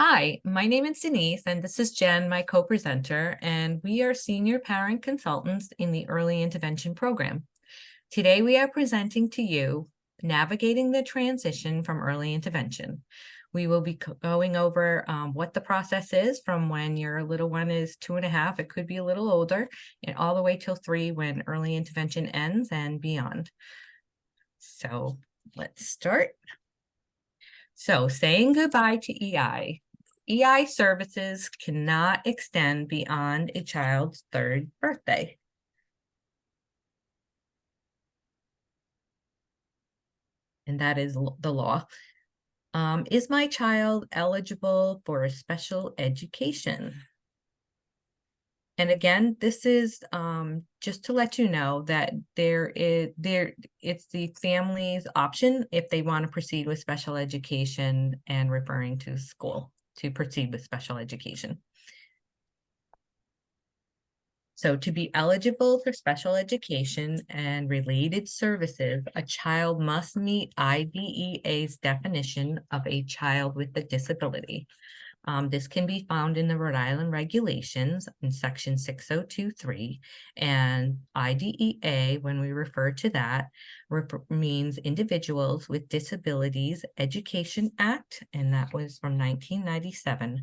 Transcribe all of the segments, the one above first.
Hi, my name is Denise, and this is Jen, my co-presenter, and we are senior parent consultants in the Early Intervention Program. Today, we are presenting to you Navigating the Transition from Early Intervention. We will be going over what the process is from when your little one is 2.5, it could be a little older, and all the way till 3 when early intervention ends and beyond. So let's start. So saying goodbye to EI. EI services cannot extend beyond a child's 3rd birthday. And that is the law. Is my child eligible for a special education? And again, this is just to let you know that it's the family's option if they want to proceed with special education and referring to school to proceed with special education. So to be eligible for special education and related services, a child must meet IDEA's definition of a child with a disability. This can be found in the Rhode Island regulations in section 6023, and IDEA, when we refer to that, means Individuals with Disabilities Education Act, and that was from 1997.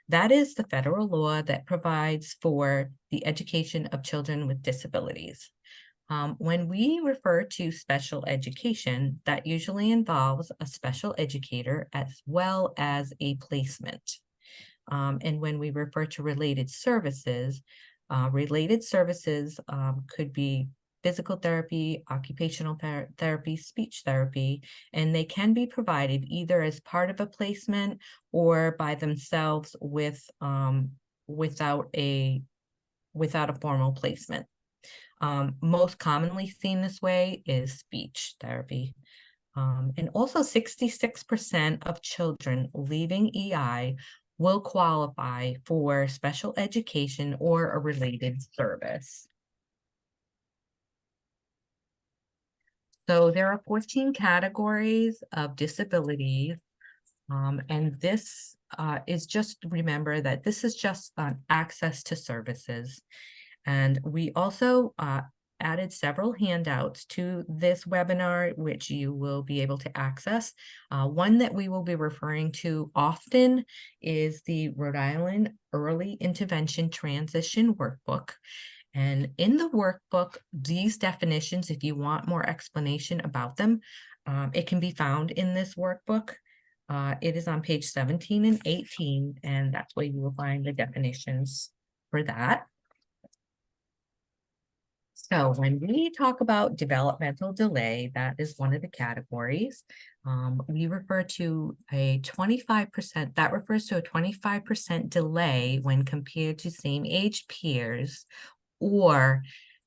That is the federal law that provides for the education of children with disabilities. When we refer to special education, that usually involves a special educator as well as a placement. And when we refer to related services could be physical therapy, occupational therapy, speech therapy, and they can be provided either as part of a placement or by themselves without a formal placement. Most commonly seen this way is speech therapy. And also 66% of children leaving EI will qualify for special education or a related service. So there are 14 categories of disabilities, and this is just remember that this is just access to services. And we also added several handouts to this webinar, which you will be able to access. One that we will be referring to often is the Rhode Island Early Intervention Transition Workbook. And in the workbook, these definitions, if you want more explanation about them, it can be found in this workbook. It is on page 17 and 18, and that's where you will find the definitions for that. So when we talk about developmental delay, that is one of the categories. We refer to a 25%, that refers to a 25% delay when compared to same age peers, or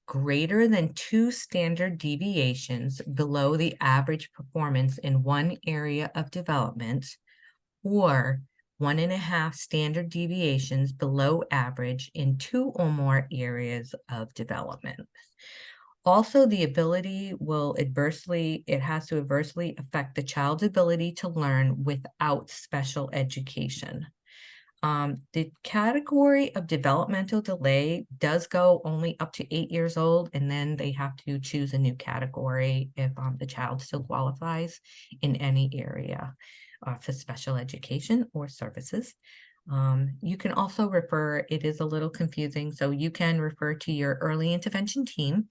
greater than 2 standard deviations below the average performance in one area of development, or 1.5 standard deviations below average in 2 or more areas of development. Also, the ability has to adversely affect the child's ability to learn without special education. The category of developmental delay does go only up to 8 years old, and then they have to choose a new category if the child still qualifies in any area for special education or services. You can also refer, it is a little confusing, so you can refer to your early intervention team,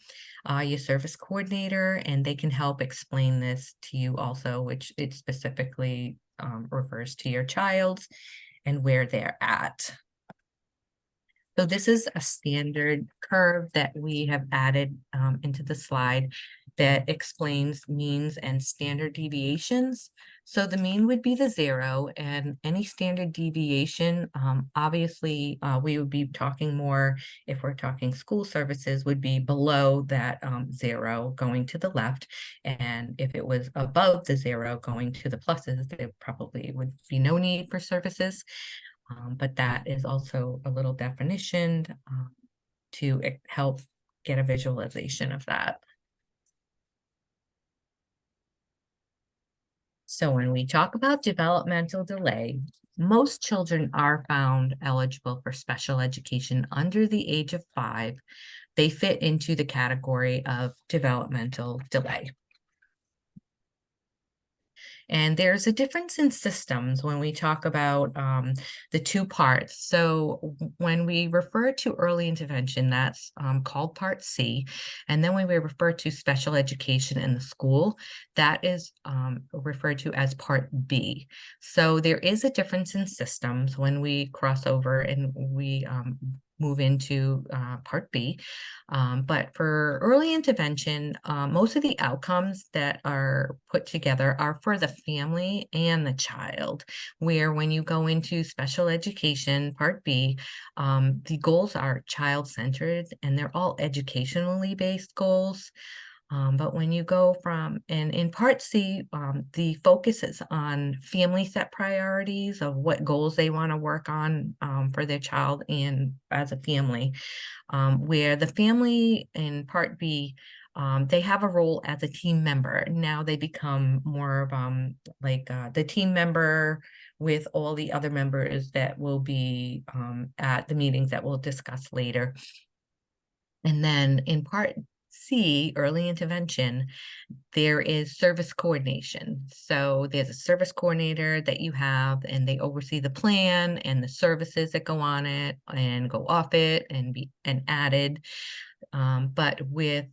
your service coordinator, and they can help explain this to you also, which it specifically refers to your child's and where they're at. So this is a standard curve that we have added into the slide that explains means and standard deviations. So the mean would be the 0, and any standard deviation, obviously we would be talking more, if we're talking school services, would be below that 0 going to the left. And if it was above the 0 going to the pluses, there probably would be no need for services. But that is also a little definition to help get a visualization of that. So when we talk about developmental delay, most children are found eligible for special education under the age of 5. They fit into the category of developmental delay. And there's a difference in systems when we talk about the two parts. So when we refer to early intervention, that's called Part C. And then when we refer to special education in the school, that is referred to as Part B. So there is a difference in systems when we cross over and we move into Part B. But for early intervention, most of the outcomes that are put together are for the family and the child, where when you go into special education, Part B, the goals are child-centered and they're all educationally based goals. But when you go from, and in Part C, the focus is on family set priorities of what goals they want to work on for their child and as a family, where the family in Part B, they have a role as a team member. Now they become more of like the team member with all the other members that will be at the meetings that we'll discuss later. And then in Part C, early intervention, there is service coordination. So there's a service coordinator that you have, and they oversee the plan and the services that go on it and go off it and be added. But with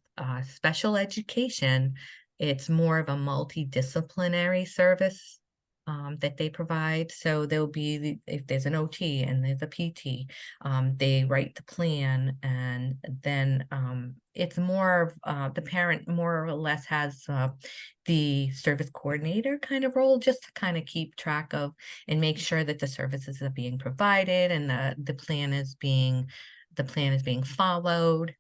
special education, it's more of a multidisciplinary service that they provide. So there'll be, if there's an OT and there's a PT, they write the plan, and then it's more of the parent more or less has the service coordinator kind of role, just to kind of keep track of and make sure that the services are being provided and the plan is being followed.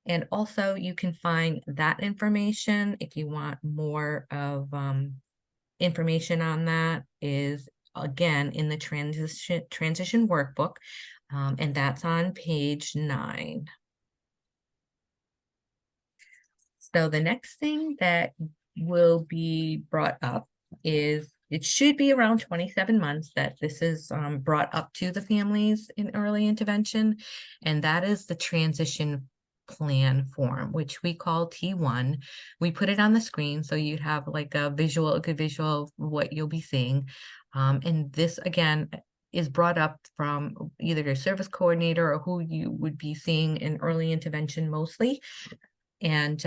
And also you can find that information if you want more of information on that, is again in the transition workbook, and that's on page 9. So the next thing that will be brought up is it should be around 27 months that this is brought up to the families in early intervention, and that is the transition plan form, which we call T1. We put it on the screen so you'd have like a good visual of what you'll be seeing. And this again is brought up from either your service coordinator or who you would be seeing in early intervention mostly. And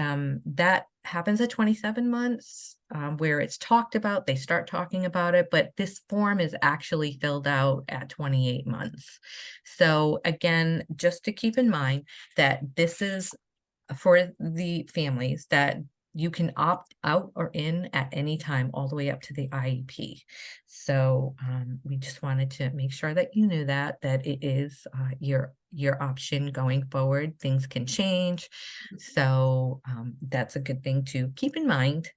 that happens at 27 months, where it's talked about, they start talking about it, but this form is actually filled out at 28 months. So again, just to keep in mind that this is for the families that you can opt out or in at any time, all the way up to the IEP. So we just wanted to make sure that you knew that it is your option going forward. Things can change. So that's a good thing to keep in mind.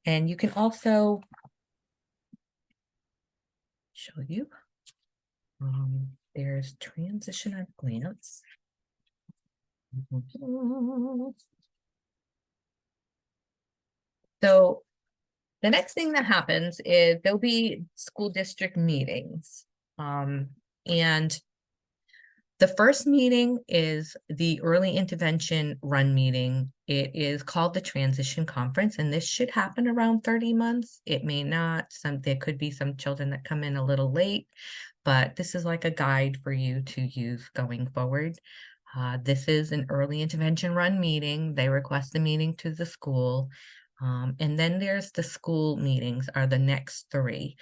And you can also show you, there's transition at a glance. So the next thing that happens is there'll be school district meetings. And the first meeting is the early intervention run meeting. It is called the transition conference, and this should happen around 30 months. It may not, there could be some children that come in a little late, but this is like a guide for you to use going forward. This is an early intervention run meeting. They request the meeting to the school. And then there's the school meetings are the next 3.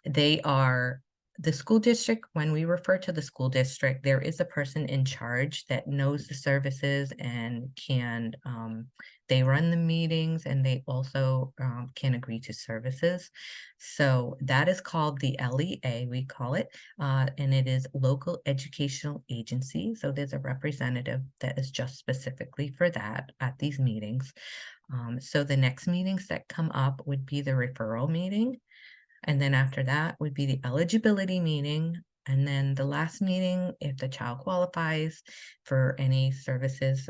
They are the school district. When we refer to the school district, there is a person in charge that knows the services and can, they run the meetings, and they also can agree to services. So that is called the LEA, we call it, and it is local educational agency. So there's a representative that is just specifically for that at these meetings. So the next meetings that come up would be the referral meeting. And then after that would be the eligibility meeting. And then the last meeting, if the child qualifies for any services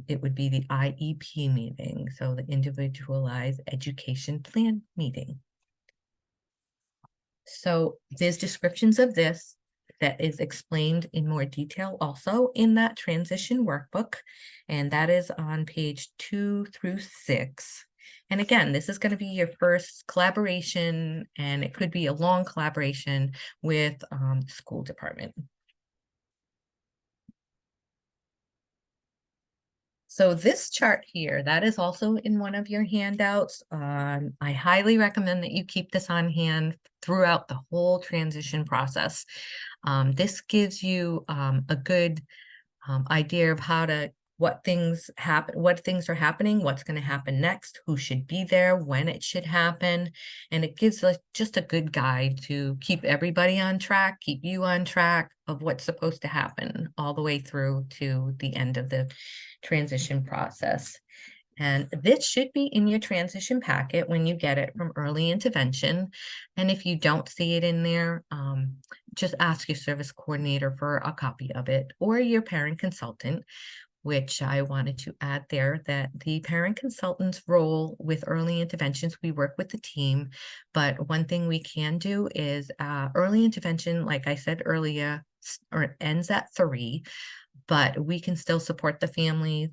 it would be the IEP meeting, so the Individualized Education Plan meeting. So there's descriptions of this that is explained in more detail also in that transition workbook, and that is on page 2 through 6. And again, this is going to be your first collaboration, and it could be a long collaboration with the school department. So this chart here, that is also in one of your handouts. I highly recommend that you keep this on hand throughout the whole transition process. This gives you a good idea of what things are happening, what's going to happen next, who should be there, when it should happen. And it gives us just a good guide to keep everybody on track, keep you on track of what's supposed to happen all the way through to the end of the transition process. And this should be in your transition packet when you get it from early intervention. And if you don't see it in there, just ask your service coordinator for a copy of it, or your parent consultant, which I wanted to add there, that the parent consultant's role with early interventions, we work with the team, but one thing we can do is early intervention, like I said earlier, or ends at 3. But we can still support the families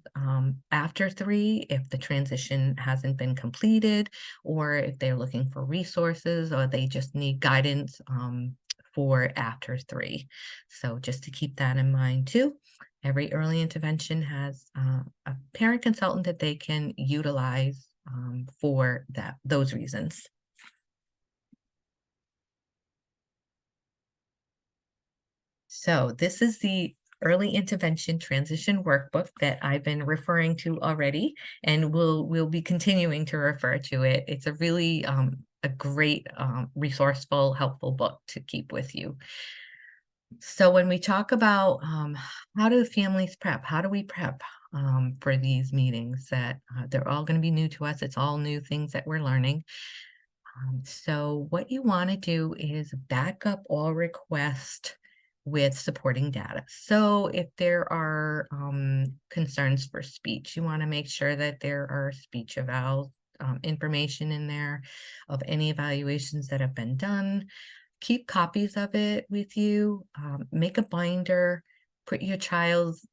after 3 if the transition hasn't been completed, or if they're looking for resources, or they just need guidance for after 3. So just to keep that in mind too. Every early intervention has a parent consultant that they can utilize for those reasons. So this is the early intervention transition workbook that I've been referring to already, and we'll be continuing to refer to it. It's a really a great resourceful, helpful book to keep with you. So when we talk about how do families prep, how do we prep for these meetings that they're all going to be new to us, it's all new things that we're learning. So what you want to do is back up all requests with supporting data. So if there are concerns for speech, you want to make sure that there are speech evals information in there of any evaluations that have been done. Keep copies of it with you. Make a binder, put your child's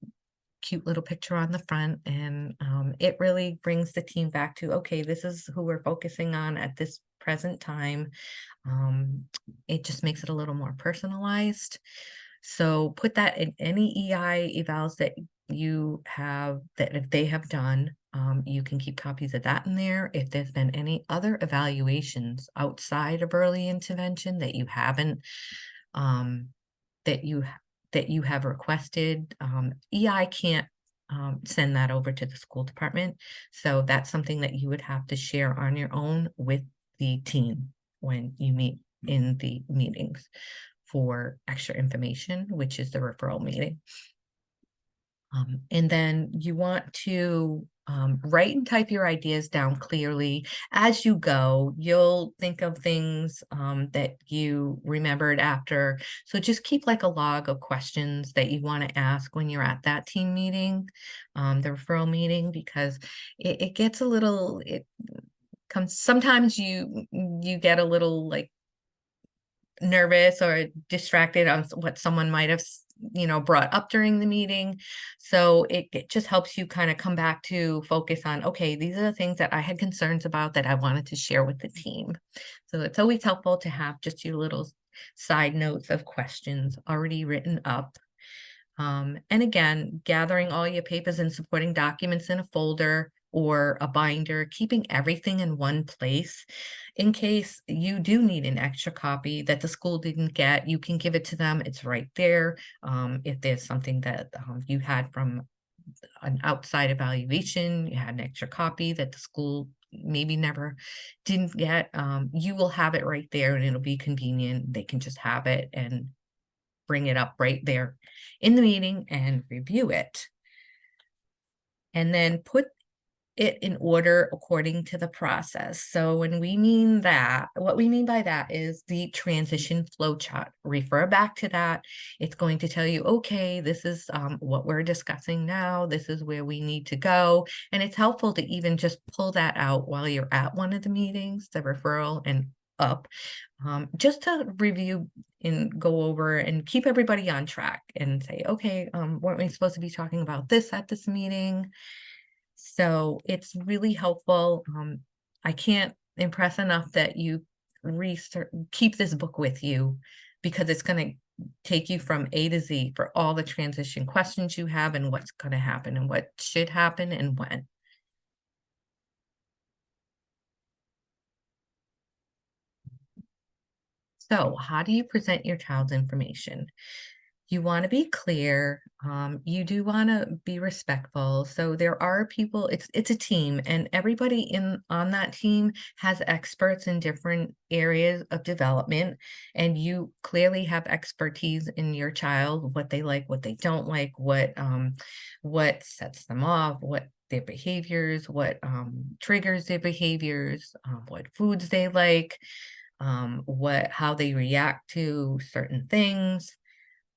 cute little picture on the front, and it really brings the team back to, okay, this is who we're focusing on at this present time. It just makes it a little more personalized. So put that in any EI evals that you have, that if they have done, you can keep copies of that in there. If there's been any other evaluations outside of early intervention that you haven't, that you have requested, EI can't send that over to the school department. So that's something that you would have to share on your own with the team when you meet in the meetings for extra information, which is the referral meeting. And then you want to write and type your ideas down clearly as you go. You'll think of things that you remembered after. So just keep like a log of questions that you want to ask when you're at that team meeting, the referral meeting, because it gets a little, sometimes you get a little like nervous or distracted on what someone might have brought up during the meeting. So it just helps you kind of come back to focus on, okay, these are the things that I had concerns about that I wanted to share with the team. So it's always helpful to have just your little side notes of questions already written up. And again, gathering all your papers and supporting documents in a folder or a binder, keeping everything in one place. In case you do need an extra copy that the school didn't get, you can give it to them. It's right there. If there's something that you had from an outside evaluation, you had an extra copy that the school maybe never didn't get, you will have it right there, and it'll be convenient. They can just have it and bring it up right there in the meeting and review it. And then put it in order according to the process. So when we mean that, what we mean by that is the transition flow chart. Refer back to that. It's going to tell you, okay, this is what we're discussing now. This is where we need to go. And it's helpful to even just pull that out while you're at one of the meetings, the referral and up, just to review and go over and keep everybody on track and say, okay, weren't we supposed to be talking about this at this meeting? So it's really helpful. I can't impress enough that you keep this book with you, because it's going to take you from A to Z for all the transition questions you have and what's going to happen and what should happen and when. So how do you present your child's information? You want to be clear. You do want to be respectful. So there are people, it's a team, and everybody in on that team has experts in different areas of development, and you clearly have expertise in your child, what they like, what they don't like, what sets them off, what their behaviors, what triggers their behaviors, what foods they like, how they react to certain things.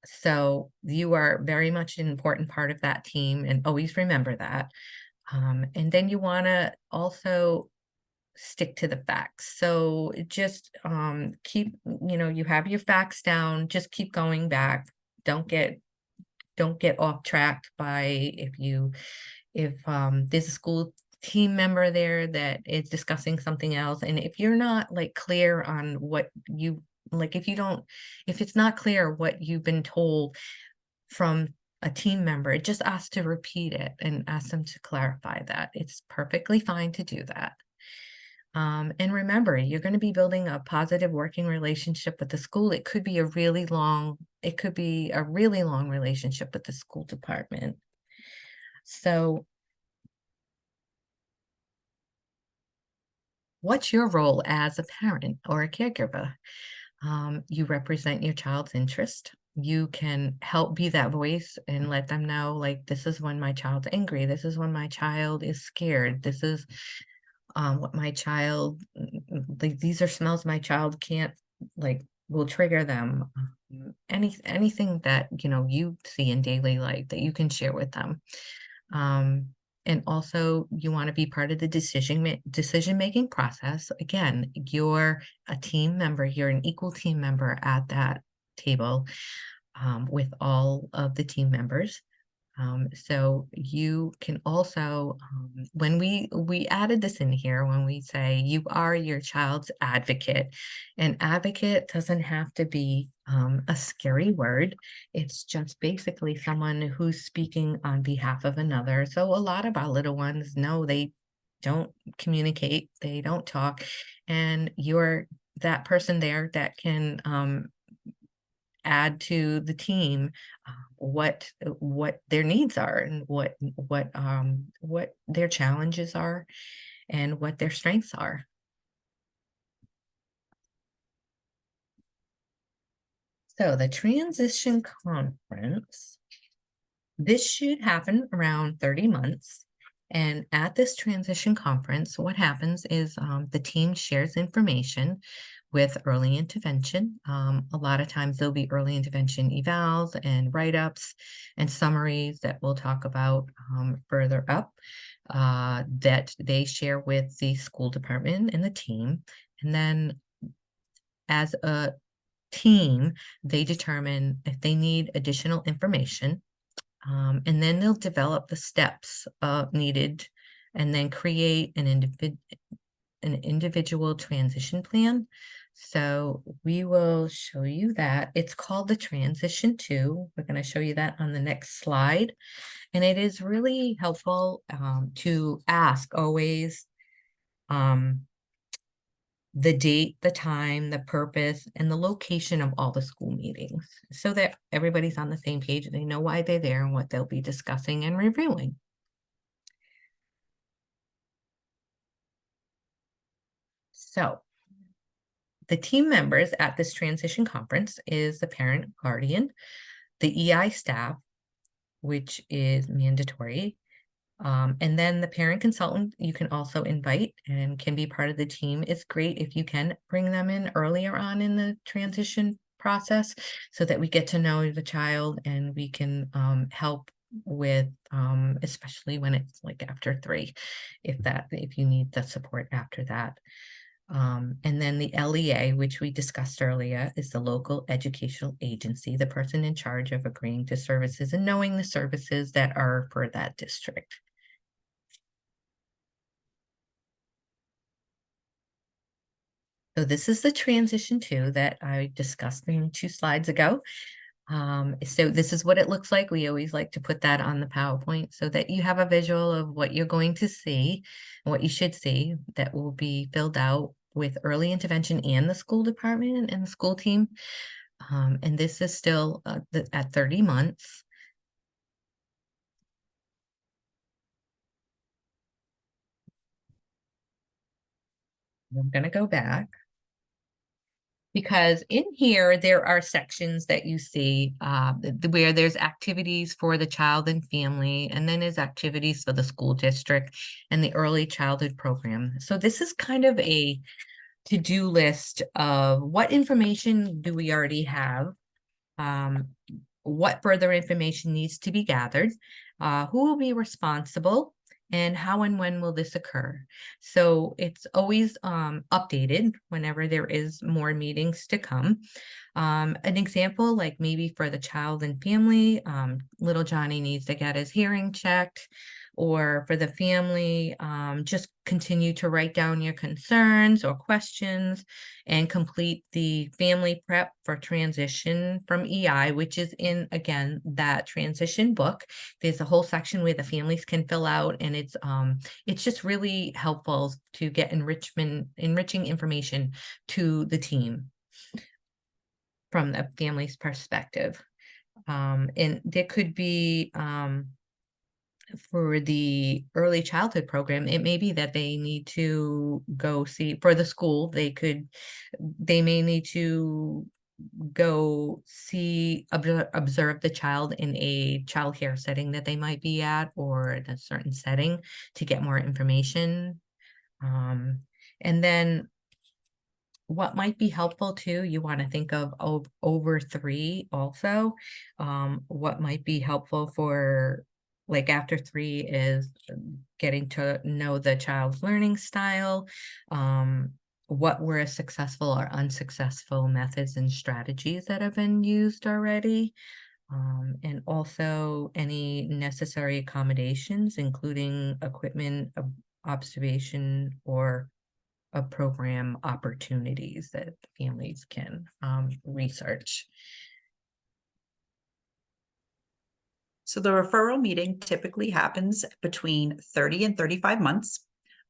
So you are very much an important part of that team, and always remember that. And then you want to also stick to the facts. So just keep, you have your facts down, just keep going back. Don't get off track by if there's a school team member there that is discussing something else, and if you're not like clear on what you like, if it's not clear what you've been told from a team member, just ask to repeat it and ask them to clarify that. It's perfectly fine to do that. And remember, you're going to be building a positive working relationship with the school. It could be a really long relationship with the school department. So what's your role as a parent or a caregiver? You represent your child's interest. You can help be that voice and let them know, like, this is when my child's angry. This is when my child is scared. This is what my child, like, these are smells my child can't, like, will trigger them. Anything that, you see in daily life that you can share with them. And also you want to be part of the decision-making process. Again, you're a team member, you're an equal team member at that table, with all of the team members. So you can also, when we added this in here, when we say you are your child's advocate, an advocate doesn't have to be a scary word. It's just basically someone who's speaking on behalf of another. So a lot of our little ones know they don't communicate, they don't talk, and you're that person there that can add to the team what their needs are, and what their challenges are and what their strengths are. So the transition conference, this should happen around 30 months. And at this transition conference, what happens is the team shares information with early intervention. A lot of times there'll be early intervention evals and write-ups and summaries that we'll talk about further up, that they share with the school department and the team. And then as a team, they determine if they need additional information. And then they'll develop the steps needed, and then create an individual transition plan. So we will show you that. It's called the Transition 2. We're going to show you that on the next slide. And it is really helpful to ask always the date, the time, the purpose, and the location of all the school meetings, so that everybody's on the same page. They know why they're there and what they'll be discussing and reviewing. So the team members at this transition conference is the parent, guardian, the EI staff, which is mandatory, And then the parent consultant, you can also invite and can be part of the team. It's great if you can bring them in earlier on in the transition process so that we get to know the child and we can help with, especially when it's like after 3, if you need the support after that. And then the LEA, which we discussed earlier, is the local educational agency, the person in charge of agreeing to services and knowing the services that are for that district. So this is the transition 2 that I discussed in 2 slides ago. So this is what it looks like. We always like to put that on the PowerPoint so that you have a visual of what you're going to see, what you should see that will be filled out with early intervention and the school department and the school team. And this is still at 30 months. I'm going to go back, because in here there are sections that you see where there's activities for the child and family, and then there's activities for the school district and the early childhood program. So this is kind of a to-do list of what information do we already have, what further information needs to be gathered, who will be responsible, and how and when will this occur. So it's always updated whenever there is more meetings to come. An example, like maybe for the child and family, little Johnny needs to get his hearing checked, or for the family, just continue to write down your concerns or questions and complete the family prep for transition from EI, which is in, again, that transition book. There's a whole section where the families can fill out, and it's just really helpful to get enriching information to the team from the family's perspective. And there could be, for the early childhood program, it may be that they need to go see, for the school, they may need to go see, observe the child in a child care setting that they might be at, or in a certain setting, to get more information. And then what might be helpful too, you want to think of over 3 also. What might be helpful for, like, after 3 is getting to know the child's learning style, what were successful or unsuccessful methods and strategies that have been used already, and also any necessary accommodations, including equipment, observation, or program opportunities that families can research. So the referral meeting typically happens between 30 and 35 months.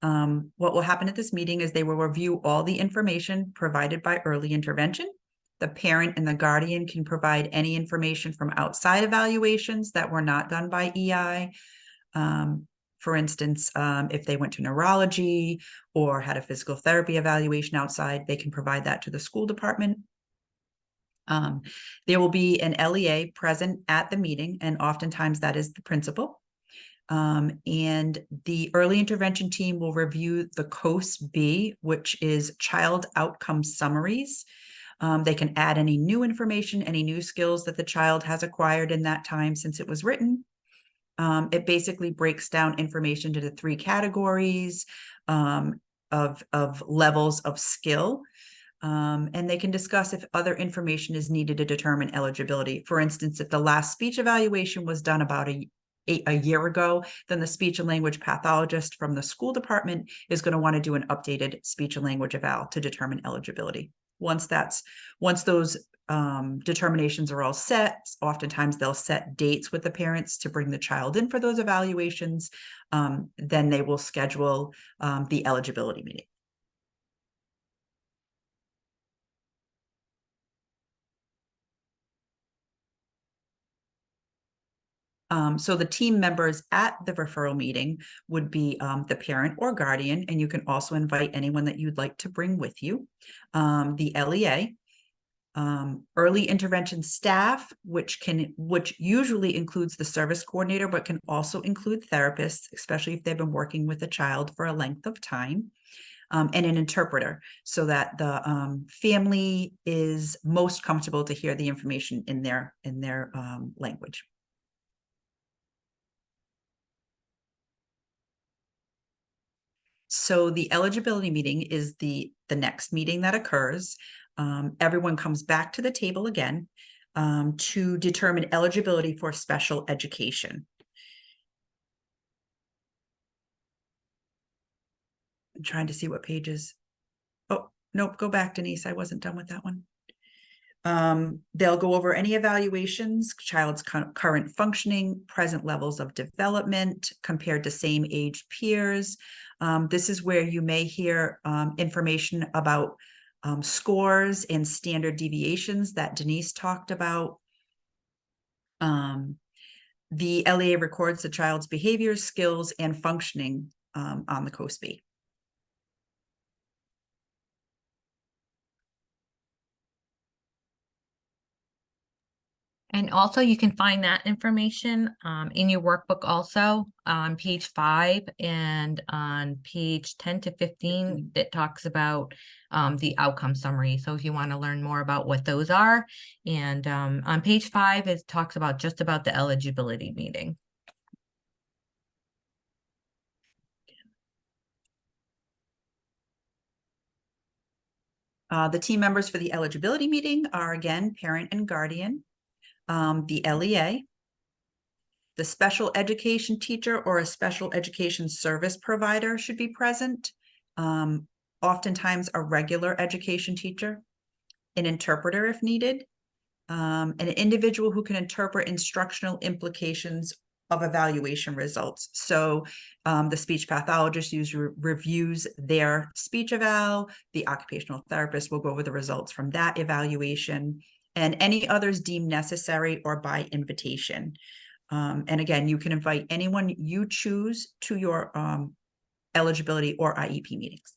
What will happen at this meeting is they will review all the information provided by early intervention. The parent and the guardian can provide any information from outside evaluations that were not done by EI. For instance, if they went to neurology or had a physical therapy evaluation outside, they can provide that to the school department. There will be an LEA present at the meeting, and oftentimes that is the principal. And the early intervention team will review the COAS-B, which is child outcome summaries. They can add any new information, any new skills that the child has acquired in that time since it was written. It basically breaks down information to the 3 categories of levels of skill. And they can discuss if other information is needed to determine eligibility. For instance, if the last speech evaluation was done about a year ago, then the speech and language pathologist from the school department is going to want to do an updated speech and language eval to determine eligibility. Once those determinations are all set, oftentimes they'll set dates with the parents to bring the child in for those evaluations. Then they will schedule the eligibility meeting. So the team members at the referral meeting would be the parent or guardian, and you can also invite anyone that you'd like to bring with you. The LEA, Early intervention staff, which usually includes the service coordinator, but can also include therapists, especially if they've been working with a child for a length of time, and an interpreter, so that the family is most comfortable to hear the information in their language. So the eligibility meeting is the next meeting that occurs. Everyone comes back to the table again to determine eligibility for special education. I'm trying to see what pages. Oh, nope, go back, Denise. I wasn't done with that one. They'll go over any evaluations, child's current functioning, present levels of development compared to same age peers. This is where you may hear information about scores and standard deviations that Denise talked about. The LEA records the child's behaviors, skills, and functioning on the COSB. And also you can find that information in your workbook also on page 5 and on page 10 to 15 that talks about the outcome summary. So if you want to learn more about what those are, and on page 5 it talks about just about the eligibility meeting. The team members for the eligibility meeting are, again, parent and guardian, the LEA, the special education teacher or a special education service provider should be present. Oftentimes a regular education teacher, an interpreter if needed, an individual who can interpret instructional implications of evaluation results. So the speech pathologist usually reviews their speech eval, the occupational therapist will go over the results from that evaluation, and any others deemed necessary or by invitation. And again, you can invite anyone you choose to your eligibility or IEP meetings.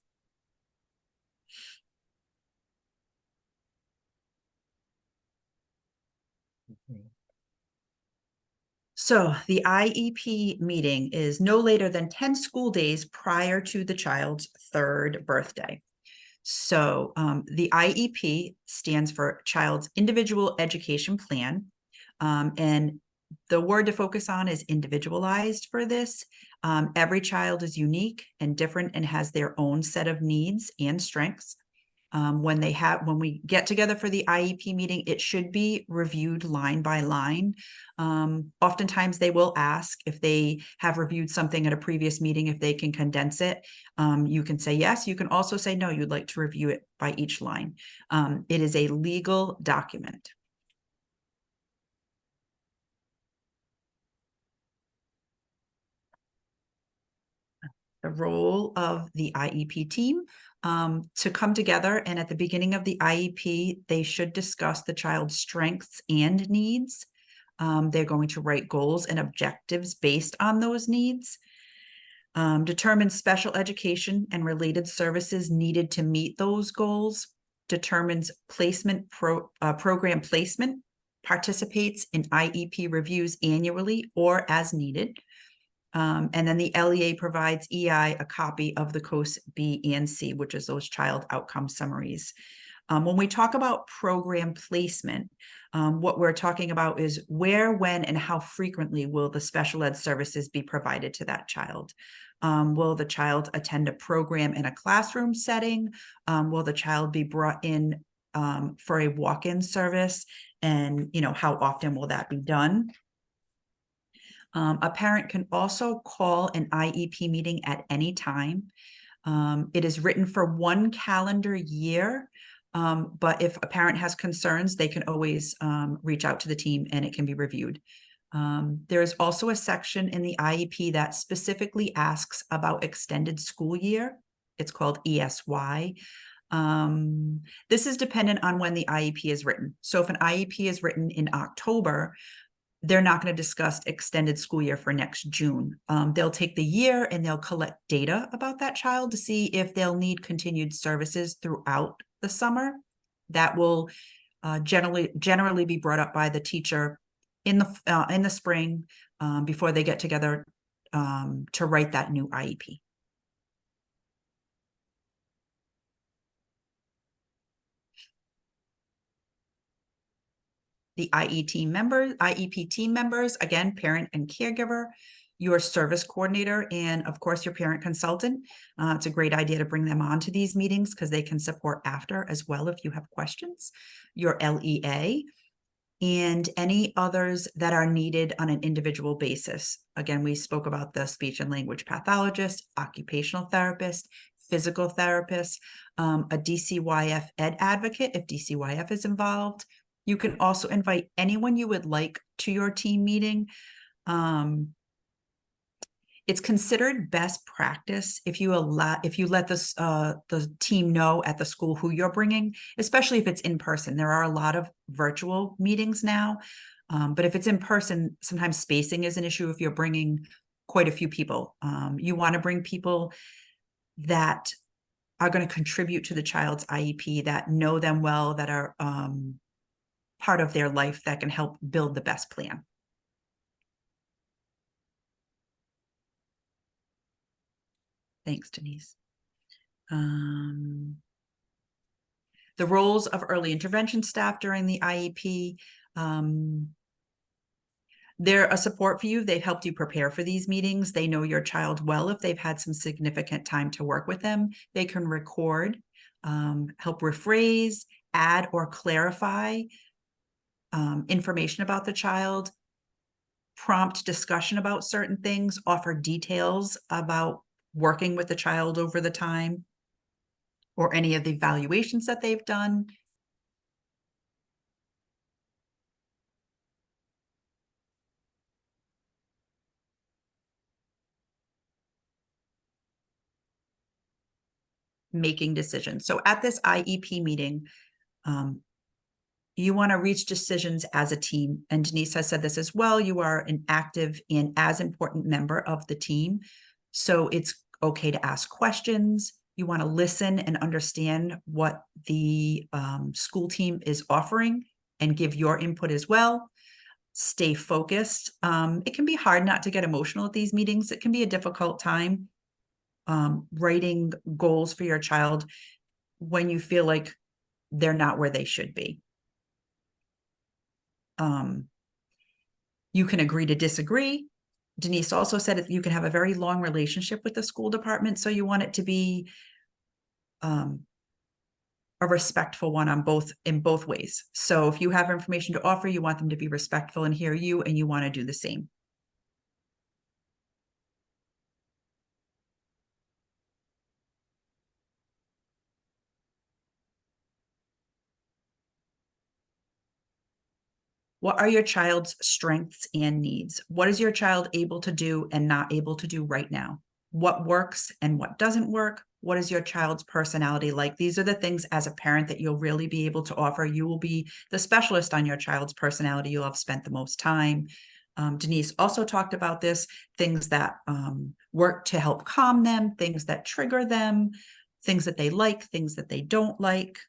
So the IEP meeting is no later than 10 school days prior to the child's 3rd birthday. So the IEP stands for Child's Individual Education Plan. And the word to focus on is individualized for this. Every child is unique and different and has their own set of needs and strengths. When we get together for the IEP meeting, it should be reviewed line by line. Oftentimes they will ask if they have reviewed something at a previous meeting, if they can condense it. You can say yes. You can also say no, you'd like to review it by each line. It is a legal document. The role of the IEP team to come together, and at the beginning of the IEP, they should discuss the child's strengths and needs. They're going to write goals and objectives based on those needs. Determine special education and related services needed to meet those goals. Determines program placement. Participates in IEP reviews annually or as needed. And then the LEA provides EI a copy of the COAS B and C, which is those child outcome summaries. When we talk about program placement, what we're talking about is where, when, and how frequently will the special ed services be provided to that child? Will the child attend a program in a classroom setting? Will the child be brought in for a walk-in service? And, how often will that be done? A parent can also call an IEP meeting at any time. It is written for 1 calendar year, but if a parent has concerns, they can always reach out to the team and it can be reviewed. There is also a section in the IEP that specifically asks about extended school year. It's called ESY. This is dependent on when the IEP is written. So if an IEP is written in October, they're not going to discuss extended school year for next June. They'll take the year and they'll collect data about that child to see if they'll need continued services throughout the summer. That will generally be brought up by the teacher in the spring before they get together to write that new IEP. The IEP team members, again, parent and caregiver, your service coordinator, and of course, your parent consultant. It's a great idea to bring them on to these meetings because they can support after as well if you have questions. Your LEA, and any others that are needed on an individual basis. Again, we spoke about the speech and language pathologist, occupational therapist, physical therapist, a DCYF ed advocate if DCYF is involved. You can also invite anyone you would like to your team meeting. It's considered best practice if you let the team know at the school who you're bringing, especially if it's in person. There are a lot of virtual meetings now, but if it's in person, sometimes spacing is an issue if you're bringing quite a few people. You want to bring people that are going to contribute to the child's IEP, that know them well, that are part of their life, that can help build the best plan. Thanks, Denise. The roles of early intervention staff during the IEP. They're a support for you. They've helped you prepare for these meetings. They know your child well if they've had some significant time to work with them. They can record, help rephrase, add or clarify information about the child, prompt discussion about certain things, offer details about working with the child over the time or any of the evaluations that they've done. Making decisions. So at this IEP meeting, you want to reach decisions as a team. And Denise has said this as well. You are an active and as important member of the team. So it's okay to ask questions. You want to listen and understand what the school team is offering and give your input as well. Stay focused. It can be hard not to get emotional at these meetings. It can be a difficult time writing goals for your child when you feel like they're not where they should be. You can agree to disagree. Denise also said that you can have a very long relationship with the school department, so you want it to be a respectful one in both ways. So if you have information to offer, you want them to be respectful and hear you, and you want to do the same. What are your child's strengths and needs? What is your child able to do and not able to do right now? What works and what doesn't work? What is your child's personality like? These are the things as a parent that you'll really be able to offer. You will be the specialist on your child's personality. You'll have spent the most time. Denise also talked about this, things that work to help calm them, things that trigger them, things that they like, things that they don't like.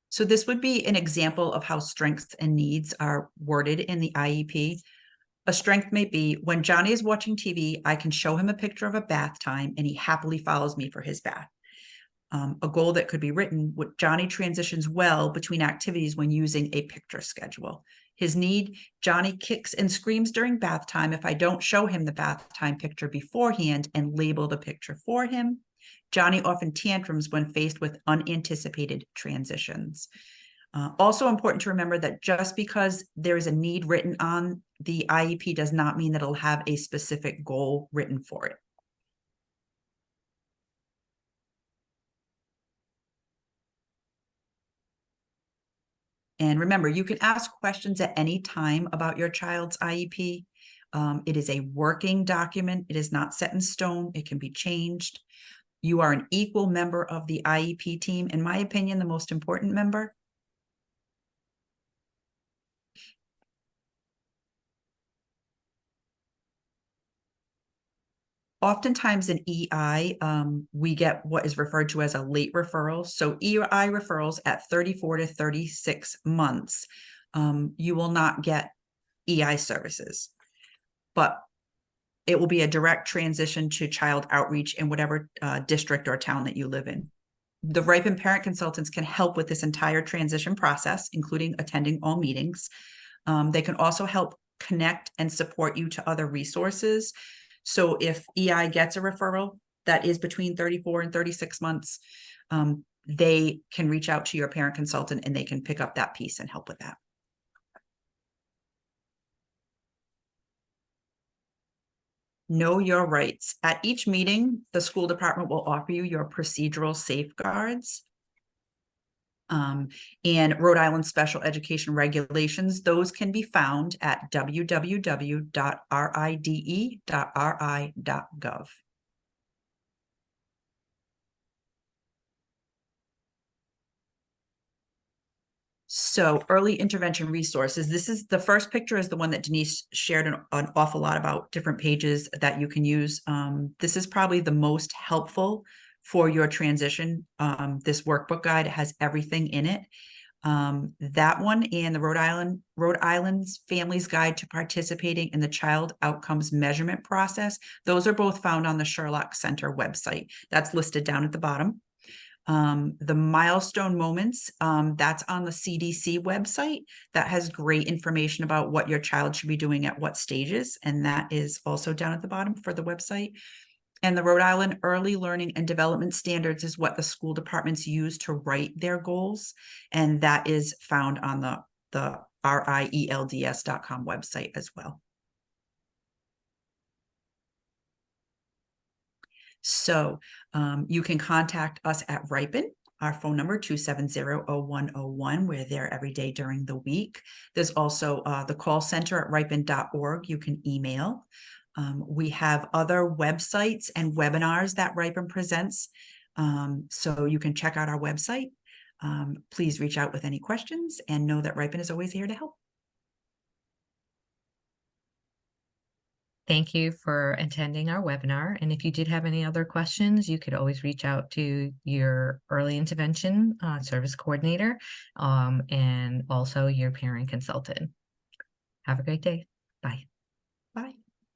So this would be an example of how strengths and needs are worded in the IEP. A strength may be, when Johnny is watching TV, I can show him a picture of a bath time and he happily follows me for his bath. A goal that could be written, with Johnny transitions well between activities when using a picture schedule. His need, Johnny kicks and screams during bath time if I don't show him the bath time picture beforehand and label the picture for him. Johnny often tantrums when faced with unanticipated transitions. Also important to remember that just because there is a need written on the IEP does not mean that it'll have a specific goal written for it. And remember, you can ask questions at any time about your child's IEP. It is a working document. It is not set in stone. It can be changed. You are an equal member of the IEP team. In my opinion, the most important member. Oftentimes in EI, we get what is referred to as a late referral. So EI referrals at 34 to 36 months, you will not get EI services, but it will be a direct transition to child outreach in whatever district or town that you live in. The Ripen parent consultants can help with this entire transition process, including attending all meetings. They can also help connect and support you to other resources. So if EI gets a referral that is between 34 and 36 months, they can reach out to your parent consultant and they can pick up that piece and help with that. Know your rights. At each meeting, the school department will offer you your procedural safeguards. And Rhode Island special education regulations, those can be found at www.ride.ri.gov. So early intervention resources. This is the first picture is the one that Denise shared an awful lot about different pages that you can use. This is probably the most helpful for your transition. This workbook guide has everything in it. That one and the Rhode Island's Family's Guide to Participating in the Child Outcomes Measurement Process. Those are both found on the Sherlock Center website. That's listed down at the bottom. The milestone moments, that's on the CDC website. That has great information about what your child should be doing at what stages. And that is also down at the bottom for the website. And the Rhode Island Early Learning and Development Standards is what the school departments use to write their goals. And that is found on the rields.com website as well. So you can contact us at Ripen. Our phone number 270-0101. We're there every day during the week. There's also the call center at ripen.org. You can email. We have other websites and webinars that Ripen presents. So you can check out our website. Please reach out with any questions and know that Ripen is always here to help. Thank you for attending our webinar. And if you did have any other questions, you could always reach out to your early intervention service coordinator and also your parent consultant. Have a great day. Bye. Bye.